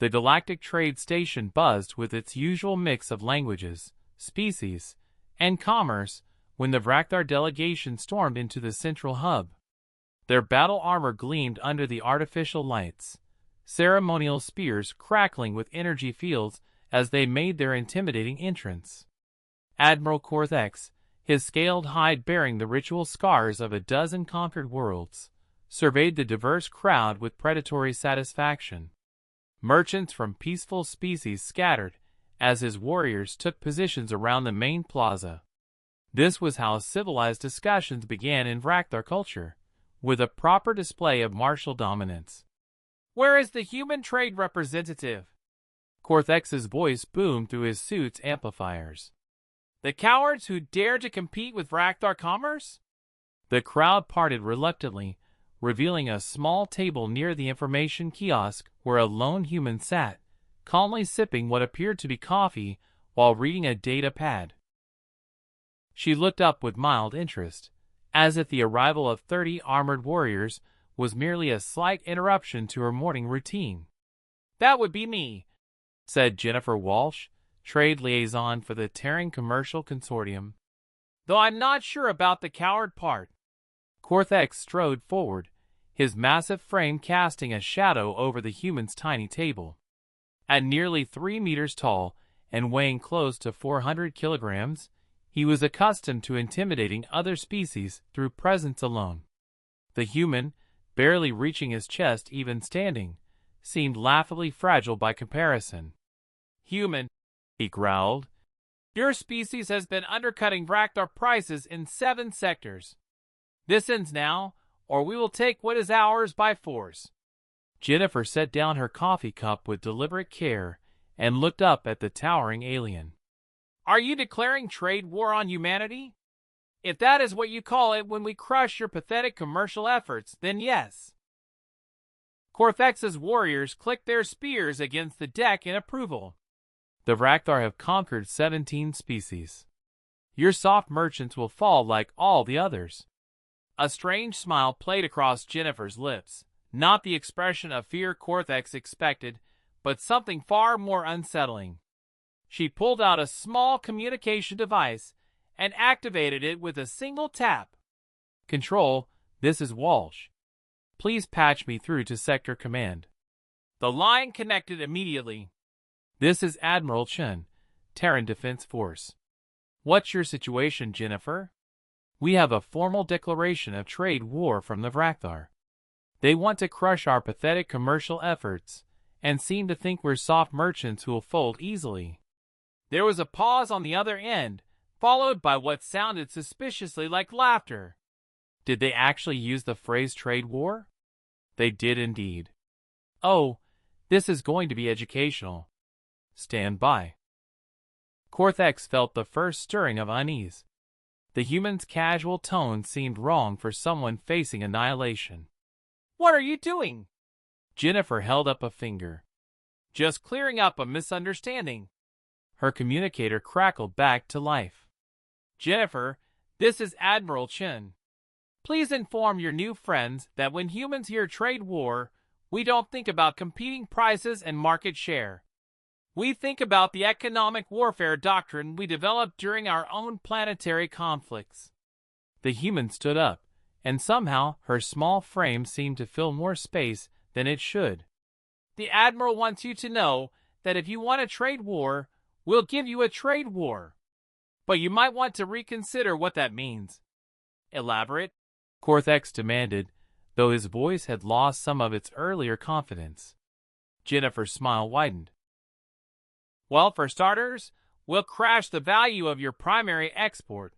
The galactic trade station buzzed with its usual mix of languages, species, and commerce when the Vrakthar delegation stormed into the central hub. Their battle armor gleamed under the artificial lights, ceremonial spears crackling with energy fields as they made their intimidating entrance. Admiral Cortex, his scaled hide bearing the ritual scars of a dozen conquered worlds, surveyed the diverse crowd with predatory satisfaction. Merchants from peaceful species scattered as his warriors took positions around the main plaza. This was how civilized discussions began in Vrakthar culture, with a proper display of martial dominance. "Where is the human trade representative?" Cortex's voice boomed through his suit's amplifiers. "The cowards who dare to compete with Vrakthar commerce?" The crowd parted reluctantly, revealing a small table near the information kiosk where a lone human sat, calmly sipping what appeared to be coffee while reading a data pad. She looked up with mild interest, as if the arrival of 30 armored warriors was merely a slight interruption to her morning routine. "That would be me," said Jennifer Walsh, trade liaison for the Terran Commercial Consortium. "Though I'm not sure about the coward part." Cortex strode forward, his massive frame casting a shadow over the human's tiny table. At nearly 3 meters tall and weighing close to 400 kilograms, he was accustomed to intimidating other species through presence alone. The human, barely reaching his chest even standing, seemed laughably fragile by comparison. "Human," he growled, "your species has been undercutting Vrakthar prices in 7 sectors. This ends now, or we will take what is ours by force." Jennifer set down her coffee cup with deliberate care and looked up at the towering alien. "Are you declaring trade war on humanity? If that is what you call it when we crush your pathetic commercial efforts, then yes." Cortex's warriors clicked their spears against the deck in approval. "The Vrakthar have conquered 17 species. Your soft merchants will fall like all the others." A strange smile played across Jennifer's lips, not the expression of fear Cortex expected, but something far more unsettling. She pulled out a small communication device and activated it with a single tap. "Control, this is Walsh. Please patch me through to Sector Command." The line connected immediately. "This is Admiral Chen, Terran Defense Force. What's your situation, Jennifer?" "We have a formal declaration of trade war from the Vrakthar. They want to crush our pathetic commercial efforts and seem to think we're soft merchants who will fold easily." There was a pause on the other end, followed by what sounded suspiciously like laughter. Did they actually use the phrase trade war? They did indeed. "Oh, this is going to be educational. Stand by." Cortex felt the first stirring of unease. The human's casual tone seemed wrong for someone facing annihilation. "What are you doing?" Jennifer held up a finger. "Just clearing up a misunderstanding." Her communicator crackled back to life. "Jennifer, this is Admiral Chen. Please inform your new friends that when humans hear trade war, we don't think about competing prices and market share. We think about the economic warfare doctrine we developed during our own planetary conflicts." The human stood up, and somehow her small frame seemed to fill more space than it should. "The Admiral wants you to know that if you want a trade war, we'll give you a trade war. But you might want to reconsider what that means." "Elaborate?" Cortex demanded, though his voice had lost some of its earlier confidence. Jennifer's smile widened. "Well, for starters, we'll crash the value of your primary export,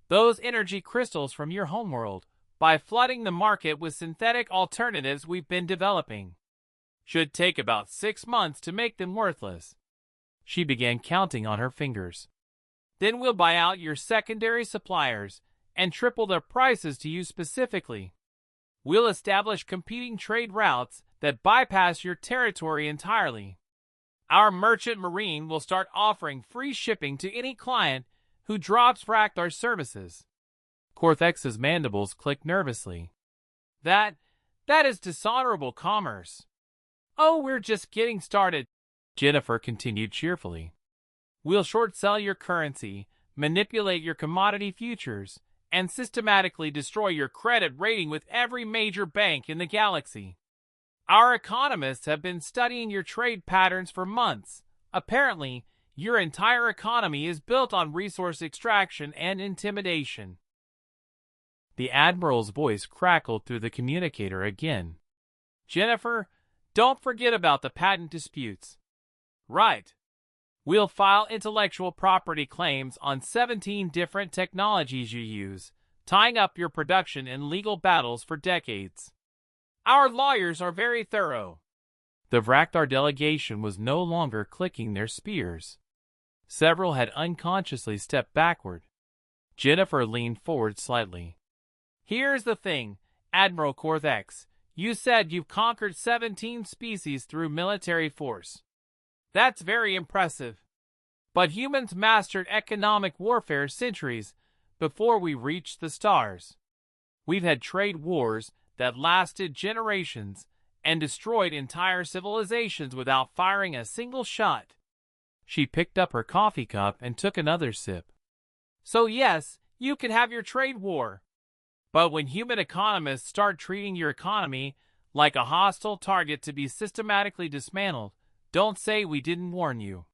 those energy crystals from your homeworld, by flooding the market with synthetic alternatives we've been developing. Should take about 6 months to make them worthless." She began counting on her fingers. "Then we'll buy out your secondary suppliers and triple their prices to you specifically. We'll establish competing trade routes that bypass your territory entirely. Our merchant marine will start offering free shipping to any client who drops Vrakthar services." Cortex's mandibles clicked nervously. That is dishonorable commerce." "Oh, we're just getting started," Jennifer continued cheerfully. We'll short sell your currency, manipulate your commodity futures, and systematically destroy your credit rating with every major bank in the galaxy. Our economists have been studying your trade patterns for months. Apparently, your entire economy is built on resource extraction and intimidation. The Admiral's voice crackled through the communicator again. Jennifer, don't forget about the patent disputes. Right. We'll file intellectual property claims on 17 different technologies you use, tying up your production in legal battles for decades. Our lawyers are very thorough. The Vrakthar delegation was no longer clicking their spears. Several had unconsciously stepped backward. Jennifer leaned forward slightly. Here's the thing, Admiral Korthex. You said you've conquered 17 species through military force. That's very impressive. But humans mastered economic warfare centuries before we reached the stars. We've had trade wars that lasted generations and destroyed entire civilizations without firing a single shot. She picked up her coffee cup and took another sip. So yes, you can have your trade war. But when human economists start treating your economy like a hostile target to be systematically dismantled, don't say we didn't warn you.